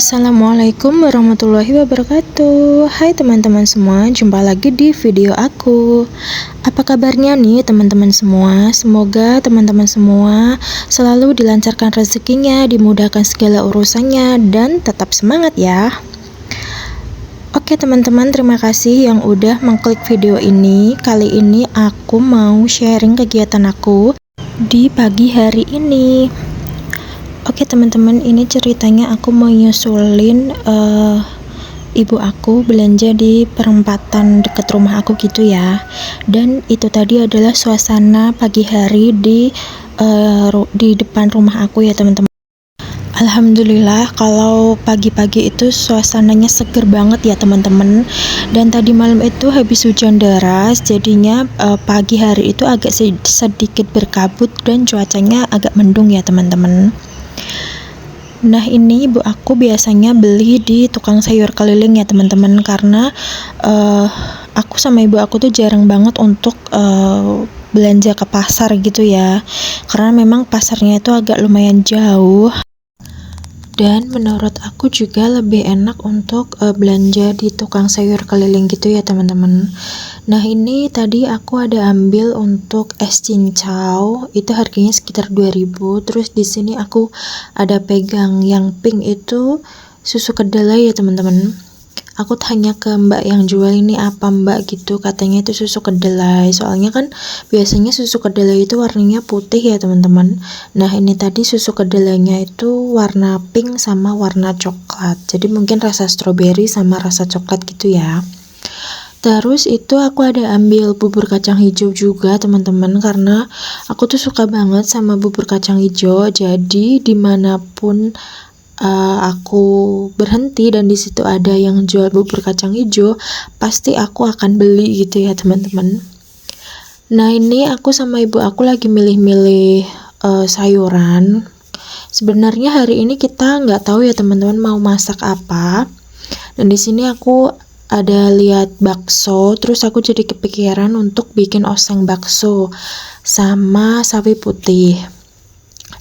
Assalamualaikum warahmatullahi wabarakatuh. Hai teman-teman semua, jumpa lagi di video aku. Apa kabarnya nih teman-teman semua? Semoga teman-teman semua selalu dilancarkan rezekinya, dimudahkan segala urusannya, dan tetap semangat ya. Oke teman-teman, terima kasih yang udah mengklik video ini. Kali ini aku mau sharing kegiatan aku di pagi hari ini. Oke teman-teman, ini ceritanya aku mau nyusulin ibu aku belanja di perempatan deket rumah aku gitu ya. Dan itu tadi adalah suasana pagi hari di depan rumah aku ya teman-teman. Alhamdulillah kalau pagi-pagi itu suasananya seger banget ya teman-teman. Dan tadi malam itu habis hujan deras, jadinya pagi hari itu agak sedikit berkabut dan cuacanya agak mendung ya teman-teman. Nah ini ibu aku biasanya beli di tukang sayur keliling ya teman-teman, karena aku sama ibu aku tuh jarang banget untuk belanja ke pasar gitu ya, karena memang pasarnya itu agak lumayan jauh. Dan menurut aku juga lebih enak untuk belanja di tukang sayur keliling gitu ya teman-teman. Nah ini tadi aku ada ambil untuk es cincau, itu harganya sekitar 2000. Terus di sini aku ada pegang yang pink itu susu kedelai ya teman-teman. Aku tanya ke mbak yang jual, ini apa mbak gitu, katanya itu susu kedelai. Soalnya kan biasanya susu kedelai itu warnanya putih ya teman-teman. Nah ini tadi susu kedelainya itu warna pink sama warna coklat, jadi mungkin rasa stroberi sama rasa coklat gitu ya. Terus itu aku ada ambil bubur kacang hijau juga teman-teman, karena aku tuh suka banget sama bubur kacang hijau. Jadi dimanapun aku berhenti dan di situ ada yang jual bubur kacang hijau, pasti aku akan beli gitu ya teman-teman. Nah ini aku sama ibu aku lagi milih-milih sayuran. Sebenarnya hari ini kita nggak tahu ya teman-teman mau masak apa. Dan di sini aku ada lihat bakso, terus aku jadi kepikiran untuk bikin oseng bakso sama sawi putih.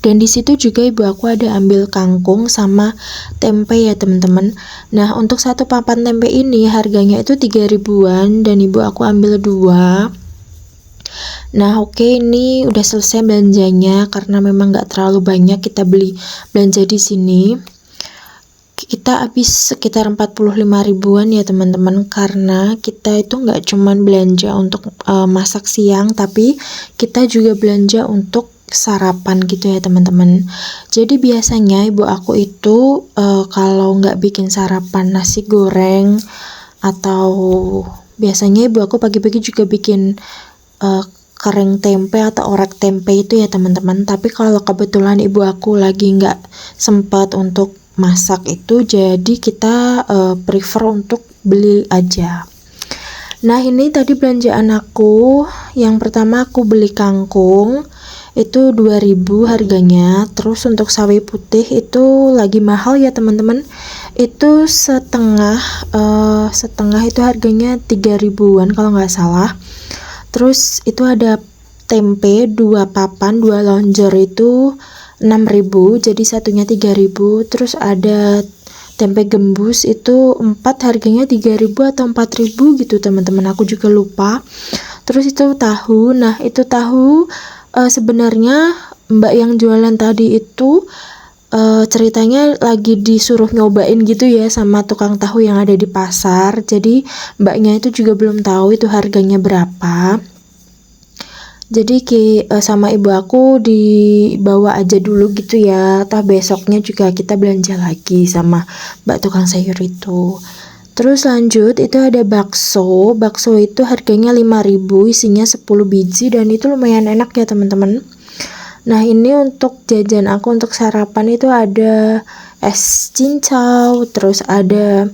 Dan di situ juga ibu aku ada ambil kangkung sama tempe ya teman-teman. Nah untuk satu papan tempe ini harganya itu 3.000-an dan ibu aku ambil 2. Nah oke, ini udah selesai belanjanya karena memang nggak terlalu banyak kita belanja di sini. Kita habis sekitar 45.000-an ya teman-teman, karena kita itu nggak cuman belanja untuk masak siang, tapi kita juga belanja untuk sarapan gitu ya teman-teman. Jadi biasanya ibu aku itu kalau nggak bikin sarapan nasi goreng, atau biasanya ibu aku pagi-pagi juga bikin kering tempe atau orek tempe itu ya teman-teman. Tapi kalau kebetulan ibu aku lagi nggak sempat untuk masak itu, jadi kita prefer untuk beli aja. Nah ini tadi belanjaan aku. Yang pertama aku beli kangkung itu 2.000 harganya. Terus untuk sawi putih itu lagi mahal ya teman-teman, itu setengah itu harganya 3.000-an kalau nggak salah. Terus itu ada tempe 2 papan 2 lonjor itu 6.000, jadi satunya 3.000. Terus ada tempe gembus itu 4 harganya 3.000 atau 4.000 gitu teman-teman, aku juga lupa. Terus itu tahu. Nah itu tahu sebenarnya mbak yang jualan tadi itu ceritanya lagi disuruh nyobain gitu ya sama tukang tahu yang ada di pasar. Jadi mbaknya itu juga belum tahu itu harganya berapa. Jadi sama ibu aku dibawa aja dulu gitu ya, toh besoknya juga kita belanja lagi sama mbak tukang sayur itu. Terus lanjut itu ada bakso. Bakso itu harganya 5.000, isinya 10 biji dan itu lumayan enak ya teman-teman. Nah ini untuk jajan aku untuk sarapan itu ada es cincau, terus ada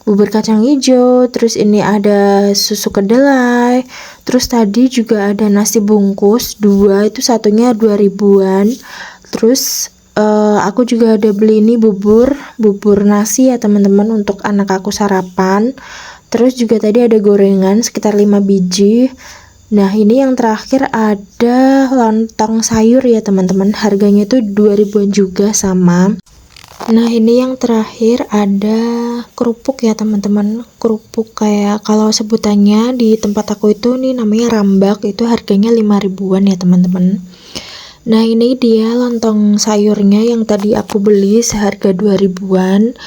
bubur kacang hijau, terus ini ada susu kedelai, terus tadi juga ada nasi bungkus 2, itu satunya 2.000-an. Terus aku juga ada beli ini bubur nasi ya teman-teman untuk anak aku sarapan. Terus juga tadi ada gorengan sekitar 5 biji. Nah ini yang terakhir ada lontong sayur ya teman-teman, harganya itu 2.000-an juga sama. Nah, ini yang terakhir ada kerupuk ya teman-teman. Kerupuk kayak kalau sebutannya di tempat aku itu nih namanya rambak, itu harganya 5 ribuan ya teman-teman. Nah, ini dia lontong sayurnya yang tadi aku beli seharga 2 ribuan.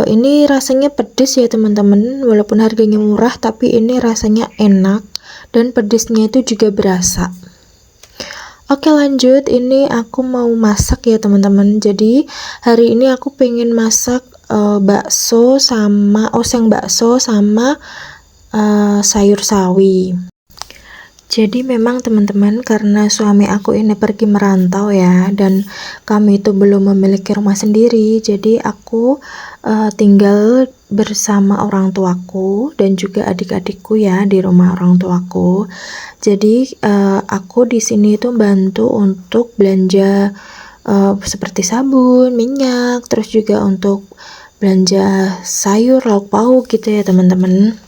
Ini rasanya pedes ya teman-teman, walaupun harganya murah tapi ini rasanya enak dan pedesnya itu juga berasa. Oke, lanjut, ini aku mau masak ya teman-teman. Jadi hari ini aku pengen masak bakso sama oseng bakso sama sayur sawi. Jadi memang teman-teman, karena suami aku ini pergi merantau ya, dan kami itu belum memiliki rumah sendiri, jadi aku tinggal bersama orang tuaku dan juga adik-adikku ya di rumah orang tuaku. Jadi aku di sini itu bantu untuk belanja seperti sabun, minyak, terus juga untuk belanja sayur, lauk pauk gitu ya teman-teman.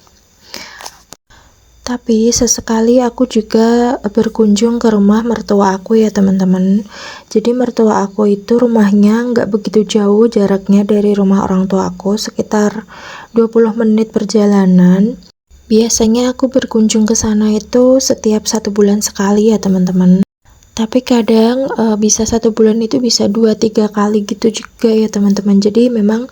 Tapi sesekali aku juga berkunjung ke rumah mertua aku ya teman-teman. Jadi mertua aku itu rumahnya nggak begitu jauh jaraknya dari rumah orang tua aku, sekitar 20 menit perjalanan. Biasanya aku berkunjung ke sana itu setiap 1 bulan sekali ya teman-teman. Tapi kadang bisa 1 bulan itu bisa 2-3 kali gitu juga ya teman-teman. Jadi memang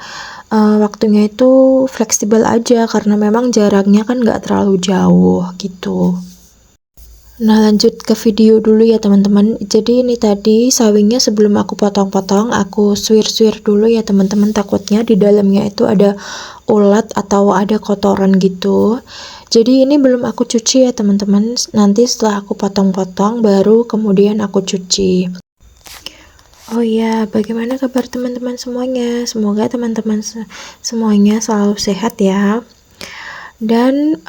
waktunya itu fleksibel aja karena memang jaraknya kan nggak terlalu jauh gitu. Nah, lanjut ke video dulu ya teman-teman. Jadi ini tadi sawinya sebelum aku potong-potong, aku suir-suir dulu ya teman-teman, takutnya di dalamnya itu ada ulat atau ada kotoran gitu. Jadi ini belum aku cuci ya teman-teman. Nanti setelah aku potong-potong baru kemudian aku cuci. Oh ya, bagaimana kabar teman-teman semuanya? Semoga teman-teman semuanya selalu sehat ya. Dan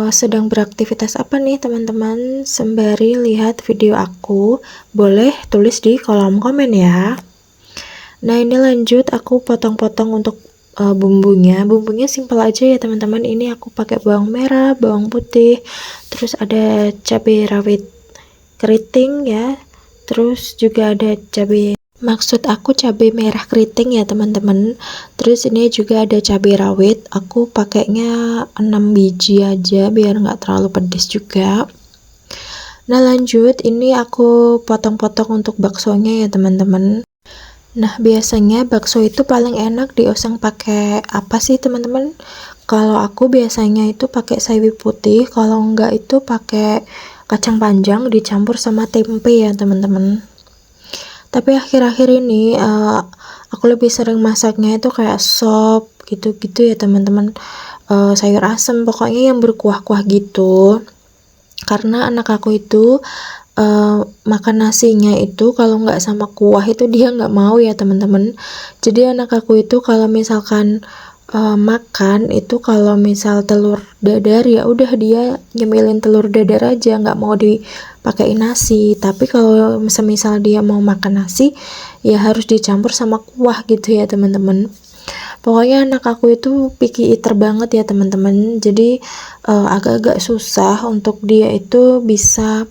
sedang beraktivitas apa nih teman-teman sembari lihat video aku? Boleh tulis di kolom komen ya. Nah, ini lanjut aku potong-potong untuk bumbunya. Bumbunya simpel aja ya teman-teman. Ini aku pakai bawang merah, bawang putih, terus ada cabai rawit keriting ya. Terus juga ada cabai, maksud aku cabai merah keriting ya teman-teman. Terus ini juga ada cabai rawit, aku pakainya 6 biji aja biar nggak terlalu pedas juga. Nah, lanjut, ini aku potong-potong untuk baksonya ya teman-teman. Nah, biasanya bakso itu paling enak dioseng pakai apa sih teman-teman? Kalau aku biasanya itu pakai sawi putih, kalau enggak itu pakai kacang panjang dicampur sama tempe ya teman-teman. Tapi akhir-akhir ini aku lebih sering masaknya itu kayak sop gitu-gitu ya teman-teman, sayur asem, pokoknya yang berkuah-kuah gitu. Karena anak aku itu makan nasinya itu kalau nggak sama kuah itu dia nggak mau ya teman-teman. Jadi anak aku itu kalau misalkan makan itu, kalau misal telur dadar ya udah dia nyemilin telur dadar aja, nggak mau dipakein nasi. Tapi kalau misal dia mau makan nasi ya harus dicampur sama kuah gitu ya teman-teman. Pokoknya anak aku itu picky eater banget ya teman-teman. Jadi agak-agak susah untuk dia itu bisa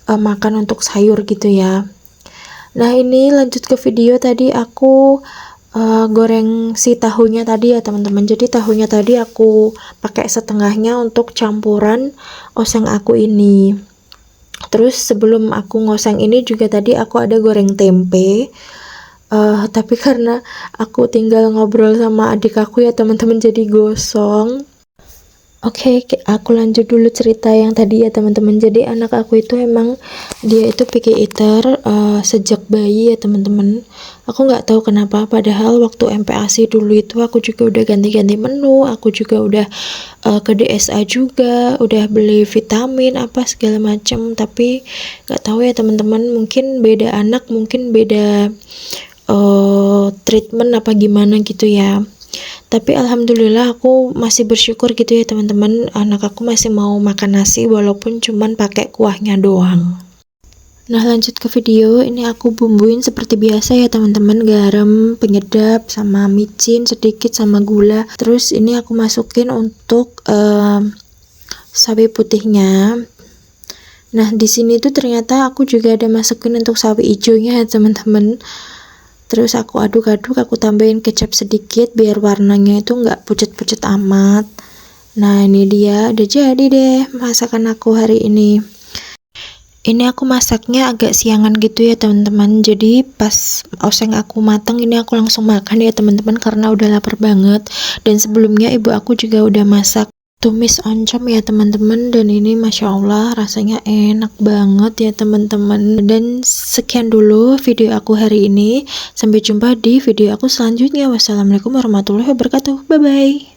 makan untuk sayur gitu ya. Nah, ini lanjut ke video tadi aku goreng si tahunya tadi ya teman-teman. Jadi tahunya tadi aku pakai setengahnya untuk campuran oseng aku ini. Terus sebelum aku ngoseng ini juga tadi aku ada goreng tempe. Tapi karena aku tinggal ngobrol sama adik aku ya teman-teman, jadi gosong. Oke, aku lanjut dulu cerita yang tadi ya teman-teman. Jadi anak aku itu emang dia itu picky eater sejak bayi ya teman-teman. Aku nggak tahu kenapa, padahal waktu MPASI dulu itu aku juga udah ganti-ganti menu, aku juga udah ke DSA juga, udah beli vitamin apa segala macam. Tapi nggak tahu ya teman-teman, mungkin beda anak, mungkin beda treatment apa gimana gitu ya. Tapi alhamdulillah aku masih bersyukur gitu ya teman-teman, anak aku masih mau makan nasi walaupun cuman pakai kuahnya doang. Nah, lanjut ke video. Ini aku bumbuin seperti biasa ya teman-teman, garam, penyedap, sama micin sedikit sama gula. Terus ini aku masukin untuk sawi putihnya. Nah, di sini tuh ternyata aku juga ada masukin untuk sawi hijaunya ya teman-teman. Terus aku aduk-aduk, aku tambahin kecap sedikit biar warnanya itu nggak pucat-pucat amat. Nah ini dia, udah jadi deh masakan aku hari ini. Ini aku masaknya agak siangan gitu ya teman-teman, jadi pas oseng aku matang ini aku langsung makan ya teman-teman karena udah lapar banget. Dan sebelumnya ibu aku juga udah masak tumis oncom ya teman-teman, dan ini Masya Allah rasanya enak banget ya teman-teman. Dan sekian dulu video aku hari ini, sampai jumpa di video aku selanjutnya. Wassalamualaikum warahmatullahi wabarakatuh, bye bye.